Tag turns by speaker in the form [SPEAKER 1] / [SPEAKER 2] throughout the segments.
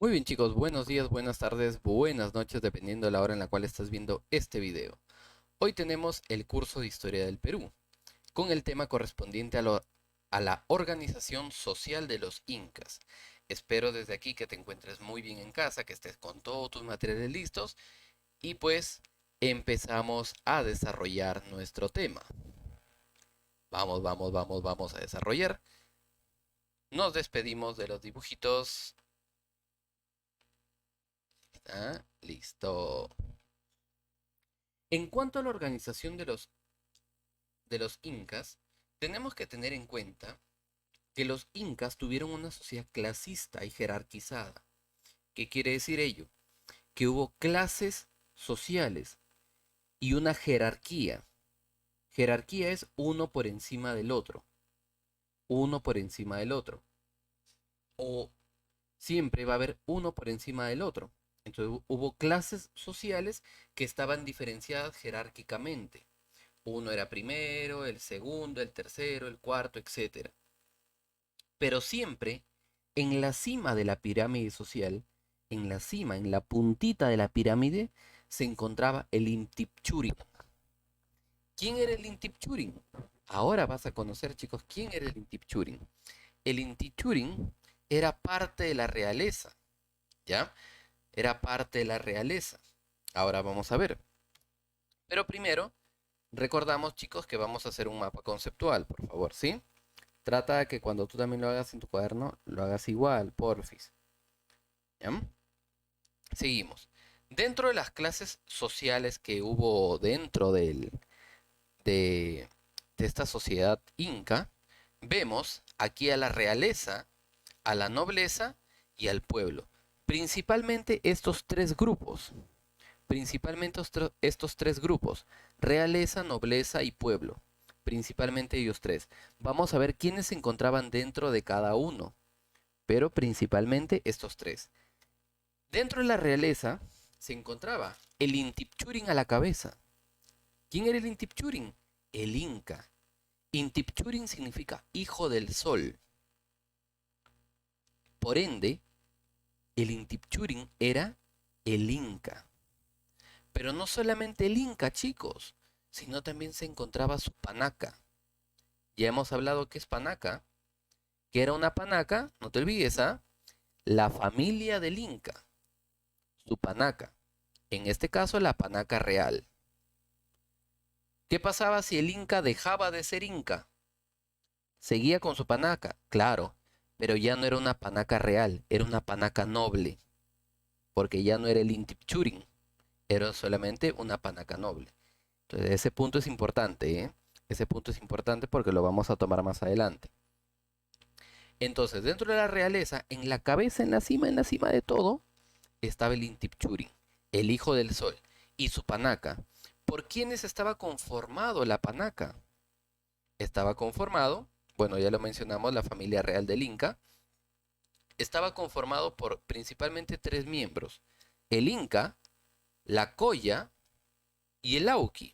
[SPEAKER 1] Muy bien chicos, buenos días, buenas tardes, buenas noches, dependiendo de la hora en la cual estás viendo este video. Hoy tenemos el curso de Historia del Perú, con el tema correspondiente a la organización social de los incas. Espero desde aquí que te encuentres muy bien en casa, que estés con todos tus materiales listos y pues empezamos a desarrollar nuestro tema. Vamos a desarrollar. Nos despedimos de los dibujitos. ¿Ah? Listo. En cuanto a la organización de los incas, tenemos que tener en cuenta que los incas tuvieron una sociedad clasista y jerarquizada. ¿Qué quiere decir ello? Que hubo clases sociales y una jerarquía. Jerarquía es uno por encima del otro, uno por encima del otro. O siempre va a haber uno por encima del otro. Entonces hubo clases sociales que estaban diferenciadas jerárquicamente. Uno era primero, el segundo, el tercero, el cuarto, etcétera. Pero siempre en la cima de la pirámide social, en la cima, en la puntita de la pirámide, se encontraba el Intipchurin. ¿Quién era el Intipchurin? Ahora vas a conocer, chicos, quién era el Intipchurin. El Intipchurin era parte de la realeza, ¿ya? Era parte de la realeza. Ahora vamos a ver. Pero primero, recordamos, chicos, que vamos a hacer un mapa conceptual, por favor, ¿sí? Trata de que cuando tú también lo hagas en tu cuaderno, lo hagas igual, porfis. ¿Ya? Seguimos. Dentro de las clases sociales que hubo dentro de, de esta sociedad inca, vemos aquí a la realeza, a la nobleza y al pueblo. Principalmente estos tres grupos. Principalmente estos tres grupos. Realeza, nobleza y pueblo. Principalmente ellos tres. Vamos a ver quiénes se encontraban dentro de cada uno. Pero principalmente estos tres. Dentro de la realeza se encontraba el Intipchurin a la cabeza. ¿Quién era el Intipchurin? El Inca. Intipchurin significa hijo del sol. Por ende, el Intipchurin era el Inca. Pero no solamente el Inca, chicos, sino también se encontraba su panaca. Ya hemos hablado que es panaca, que era una panaca, no te olvides, ¿ah? La familia del Inca, su panaca. En este caso, la panaca real. ¿Qué pasaba si el Inca dejaba de ser Inca? Seguía con su panaca, claro, pero ya no era una panaca real, era una panaca noble, porque ya no era el Intipchurin, era solamente una panaca noble. Entonces ese punto es importante, ¿eh? Ese punto es importante porque lo vamos a tomar más adelante. Entonces, dentro de la realeza, en la cabeza, en la cima de todo, estaba el Intipchurin, el hijo del sol, y su panaca. ¿Por quiénes estaba conformado la panaca? Estaba conformado, bueno, ya lo mencionamos, la familia real del Inca, estaba conformado por principalmente tres miembros, el Inca, la Colla y el Auqui.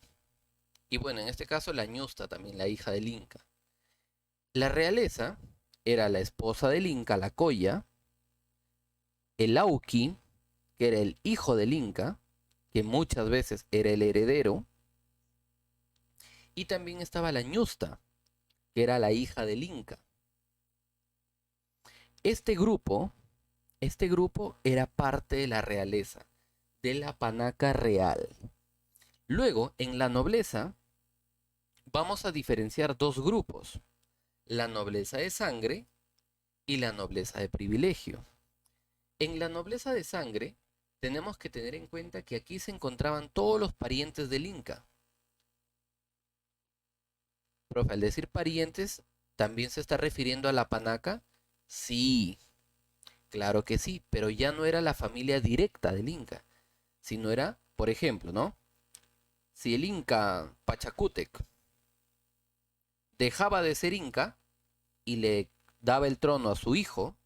[SPEAKER 1] Y bueno, en este caso la Ñusta, también la hija del Inca. La realeza era la esposa del Inca, la Colla, el Auqui, que era el hijo del Inca, que muchas veces era el heredero, y también estaba la Ñusta, que era la hija del Inca. Este grupo, este grupo era parte de la realeza, de la panaca real. Luego, en la nobleza, vamos a diferenciar dos grupos, la nobleza de sangre y la nobleza de privilegio. En la nobleza de sangre, tenemos que tener en cuenta que aquí se encontraban todos los parientes del Inca. Profe, al decir parientes, ¿también se está refiriendo a la panaca? Sí, claro que sí, pero ya no era la familia directa del Inca, sino era, por ejemplo, ¿no? Si el Inca Pachacútec dejaba de ser Inca y le daba el trono a su hijo,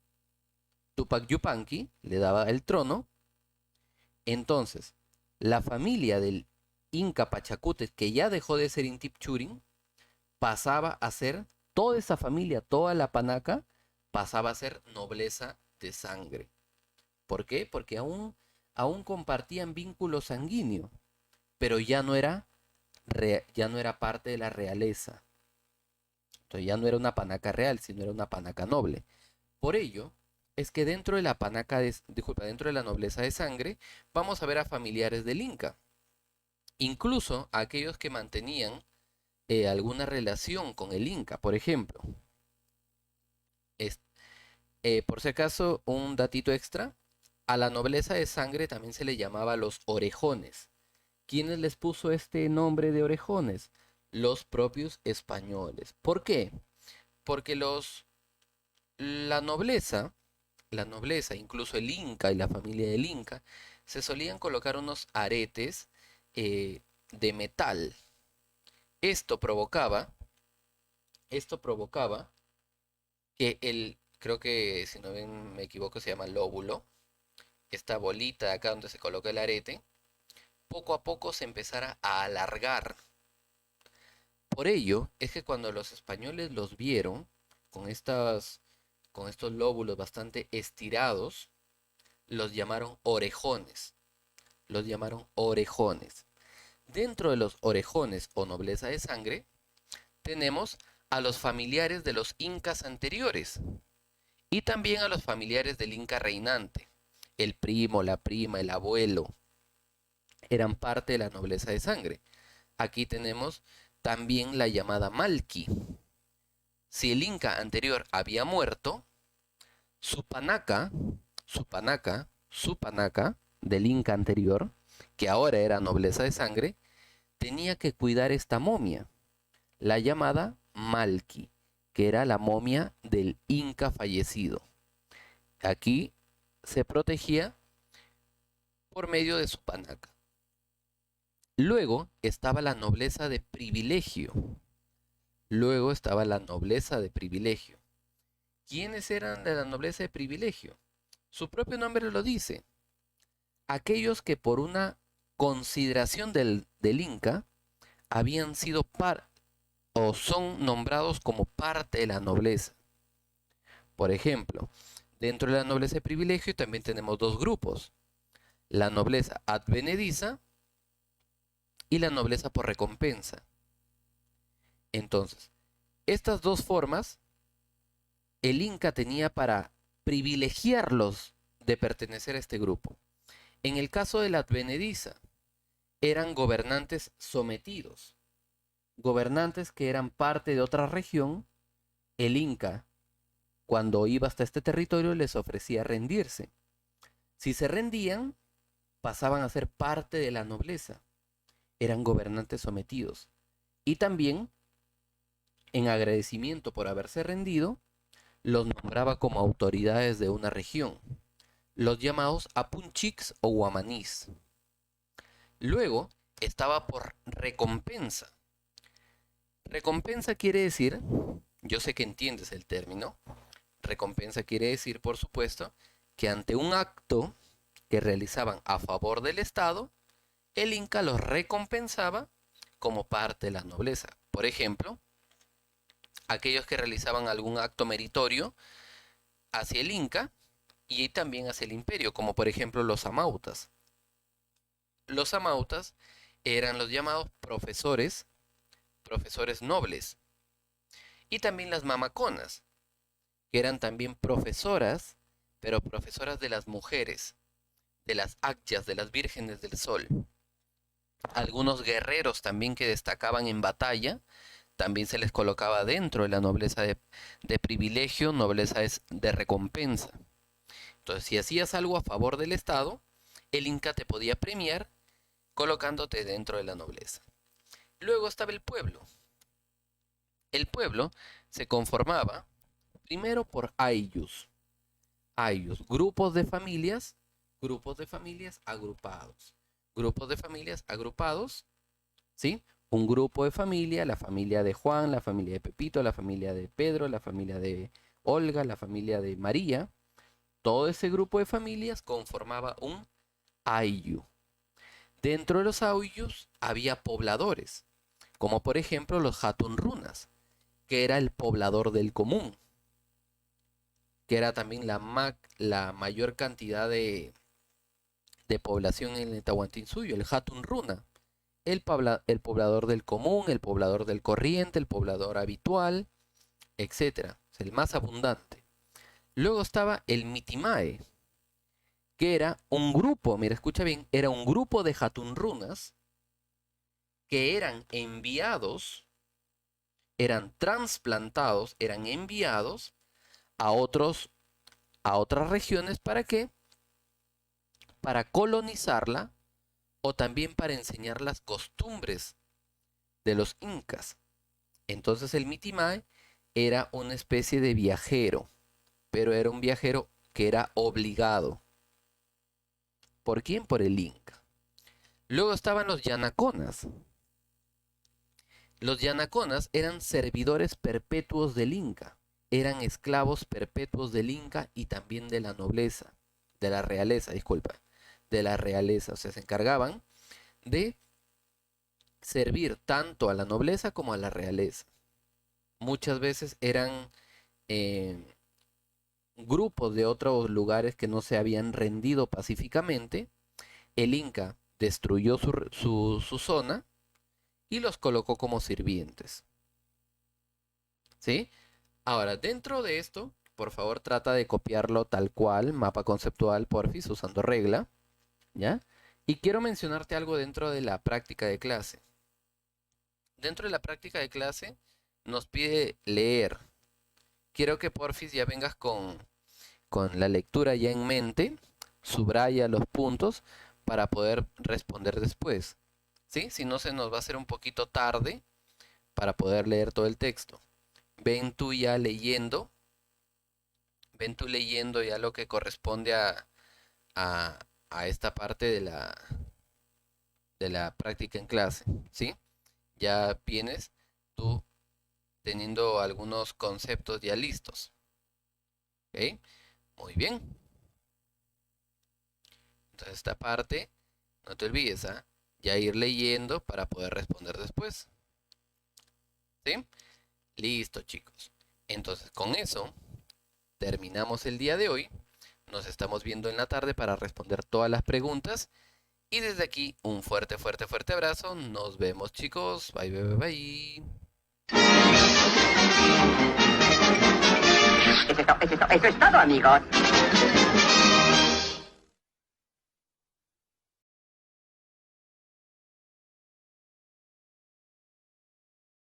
[SPEAKER 1] Tupac Yupanqui le daba el trono, entonces la familia del Inca Pachacútec, que ya dejó de ser Intipchurin, pasaba a ser toda esa familia, toda la panaca, pasaba a ser nobleza de sangre. ¿Por qué? Porque aún compartían vínculo sanguíneo, pero ya no era parte de la realeza. Entonces ya no era una panaca real, sino era una panaca noble. Por ello, es que dentro de la dentro de la nobleza de sangre, vamos a ver a familiares del Inca, incluso a aquellos que mantenían alguna relación con el Inca. Por ejemplo, es- por si acaso, un datito extra, a la nobleza de sangre también se le llamaba los orejones. ¿Quiénes les puso este nombre de orejones? Los propios españoles. ¿Por qué? Porque la nobleza, incluso el Inca y la familia del Inca, se solían colocar unos aretes de metal. Esto provocaba, esto provocaba que creo que si no me equivoco se llama lóbulo, esta bolita de acá donde se coloca el arete, poco a poco se empezara a alargar. Por ello es que cuando los españoles los vieron con con estos lóbulos bastante estirados, los llamaron orejones. Los llamaron orejones. Dentro de los orejones o nobleza de sangre, tenemos a los familiares de los incas anteriores y también a los familiares del inca reinante. El primo, la prima, el abuelo eran parte de la nobleza de sangre. Aquí tenemos también la llamada Malqui. Si el inca anterior había muerto, su panaca, su panaca del inca anterior, que ahora era nobleza de sangre, tenía que cuidar esta momia, la llamada Malqui, que era la momia del inca fallecido. Aquí se protegía por medio de su panaca. Luego estaba la nobleza de privilegio. Luego estaba la nobleza de privilegio. ¿Quiénes eran de la nobleza de privilegio? Su propio nombre lo dice. Aquellos que por una consideración del Inca habían sido o son nombrados como parte de la nobleza. Por ejemplo, dentro de la nobleza de privilegio también tenemos dos grupos. La nobleza advenediza y la nobleza por recompensa. Entonces, estas dos formas el Inca tenía para privilegiarlos de pertenecer a este grupo. En el caso de la advenediza, eran gobernantes sometidos, gobernantes que eran parte de otra región. El Inca, cuando iba hasta este territorio, les ofrecía rendirse. Si se rendían, pasaban a ser parte de la nobleza. Eran gobernantes sometidos. Y también, en agradecimiento por haberse rendido, los nombraba como autoridades de una región, los llamados apunchiks o guamanís. Luego estaba por recompensa. Recompensa quiere decir, yo sé que entiendes el término, recompensa quiere decir, por supuesto, que ante un acto que realizaban a favor del Estado, el Inca los recompensaba como parte de la nobleza. Por ejemplo, aquellos que realizaban algún acto meritorio hacia el Inca y también hacia el imperio, como por ejemplo los amautas. Los amautas eran los llamados profesores, profesores nobles, y también las mamaconas, que eran también profesoras, pero profesoras de las mujeres, de las acchas, de las vírgenes del sol. Algunos guerreros también que destacaban en batalla, también se les colocaba dentro de la nobleza de privilegio, nobleza es de recompensa. Entonces, si hacías algo a favor del Estado, el Inca te podía premiar colocándote dentro de la nobleza. Luego estaba el pueblo. El pueblo se conformaba primero por ayllus. Ayllus, grupos de familias agrupados. Grupos de familias agrupados, ¿sí? Un grupo de familia, la familia de Juan, la familia de Pepito, la familia de Pedro, la familia de Olga, la familia de María. Todo ese grupo de familias conformaba un ayllu. Dentro de los ayllus había pobladores, como por ejemplo los Hatun Runas, que era el poblador del común. que era también la mayor cantidad de población en el Tahuantinsuyo, el Hatun Runa, el poblador del común, el poblador del corriente, el poblador habitual, etcétera, es el más abundante. Luego estaba el Mitimae, que era un grupo, mira, escucha bien, era un grupo de Hatunrunas que eran enviados, eran trasplantados, eran enviados a otras regiones. ¿Para qué? Para colonizarla o también para enseñar las costumbres de los incas. Entonces el Mitimae era una especie de viajero, pero era un viajero que era obligado. ¿Por quién? Por el Inca. Luego estaban los Yanaconas. Los Yanaconas eran servidores perpetuos del Inca, eran esclavos perpetuos del Inca y también de la nobleza, de la realeza, disculpa, de la realeza. O sea, se encargaban de servir tanto a la nobleza como a la realeza. Muchas veces eran grupos de otros lugares que no se habían rendido pacíficamente. El Inca destruyó su zona y los colocó como sirvientes. ¿Sí? Ahora, dentro de esto, por favor trata de copiarlo tal cual, mapa conceptual, porfis, usando regla, ¿ya? Y quiero mencionarte algo dentro de la práctica de clase. Dentro de la práctica de clase nos pide leer. Quiero que porfis ya vengas con la lectura ya en mente, subraya los puntos para poder responder después. ¿Sí? Si no, se nos va a hacer un poquito tarde para poder leer todo el texto. Ven tú leyendo ya lo que corresponde a esta parte de la práctica en clase, ¿sí? Ya vienes tú teniendo algunos conceptos ya listos, ¿ok? Muy bien. Entonces esta parte, no te olvides, ¿ah? Ya ir leyendo para poder responder después, ¿sí? Listo, chicos. Entonces con eso terminamos el día de hoy. Nos estamos viendo en la tarde para responder todas las preguntas. Y desde aquí, un fuerte, fuerte, fuerte abrazo. Nos vemos, chicos. Bye, bye, bye, bye.
[SPEAKER 2] Eso es todo, amigos.